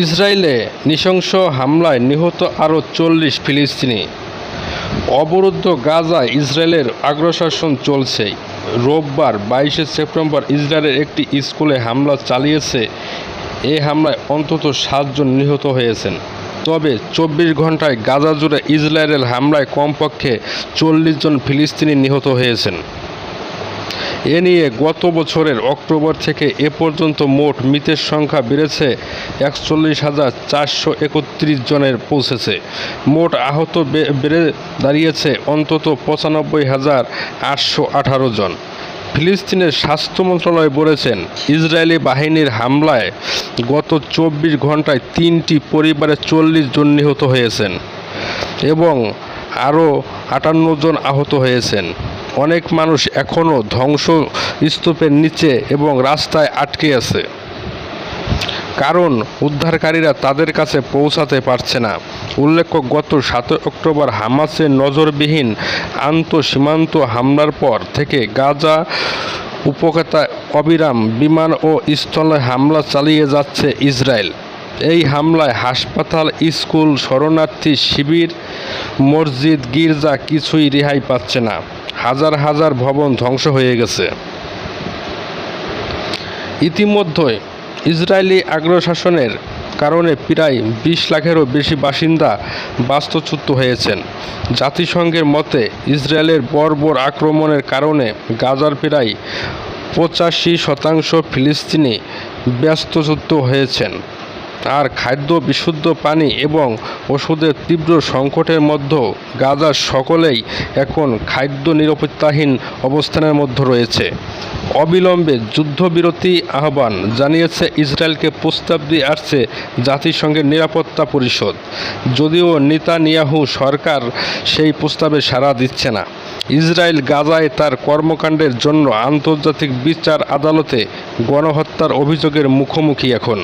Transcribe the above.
ইসরায়েলে নৃশংস হামলায় নিহত আরও ৪০ ফিলিস্তিনি। অবরুদ্ধ গাজায় ইসরায়েলের অগ্রসর চলছে। রোববার ২২ সেপ্টেম্বর ইসরায়েলের একটি স্কুলে হামলা চালিয়েছে। এ হামলায় অন্তত ৭ জন নিহত হয়েছেন। তবে ২৪ ঘণ্টায় গাজা জুড়ে ইসরায়েলের হামলায় কমপক্ষে ৪০ জন ফিলিস্তিনি নিহত হয়েছেন। এ নিয়ে গত বছরের অক্টোবর থেকে এ পর্যন্ত মোট মৃতের সংখ্যা বেড়েছে ৪১,৪৩১ জনের পৌঁছেছে। মোট আহত বেড়ে দাঁড়িয়েছে অন্তত ৯৫,৮১৮ জন। ফিলিস্তিনের স্বাস্থ্য মন্ত্রণালয় বলেছেন, ইসরায়েলি বাহিনীর হামলায় গত ২৪ ঘণ্টায় ৩টি পরিবারে ৪০ জন নিহত হয়েছেন এবং আরও ৫৮ জন আহত হয়েছেন। অনেক মানুষ এখনও ধ্বংসস্তূপের নিচে এবং রাস্তায় আটকে আছে, কারণ উদ্ধারকারীরা তাদের কাছে পৌঁছাতে পারছে না। উল্লেখ্য, গত ৭ অক্টোবর হামাসের নজিরবিহীন আন্তঃসীমান্ত হামলার পর থেকে গাজা উপত্যকায় অবিরাম বিমান ও স্থলে হামলা চালিয়ে যাচ্ছে ইসরায়েল। এই হামলায় হাসপাতাল, স্কুল, শরণার্থী শিবির, মসজিদ, গির্জা কিছুই রেহাই পাচ্ছে না। হাজার হাজার ভবন ধ্বংস হয়ে গেছে। ইতিমধ্যে ইসরায়েলি আগ্রাসনের কারণে প্রায় ২০ লাখেরও বেশি বাসিন্দা বাস্তুচ্যুত হয়েছেন। জাতিসংঘের মতে, ইসরায়েলের বর্বর আক্রমণের কারণে গাজার প্রায় ৮৫% ফিলিস্তিনি বাস্তুচ্যুত হয়েছেন। আর খাদ্য, বিশুদ্ধ পানি এবং ওষুধের তীব্র সংকটের মধ্যেও গাজার সকলেই এখন খাদ্য নিরাপত্তাহীন অবস্থানের মধ্যে রয়েছে। অবিলম্বে যুদ্ধবিরতি আহ্বান জানিয়েছে ইসরায়েলকে প্রস্তাব দিয়ে আসছে জাতিসংঘের নিরাপত্তা পরিষদ। যদিও নেতানিয়াহু সরকার সেই প্রস্তাবে সাড়া দিচ্ছে না। ইসরায়েল গাজায় তার কর্মকাণ্ডের জন্য আন্তর্জাতিক বিচার আদালতে গণহত্যার অভিযোগের মুখোমুখি এখন।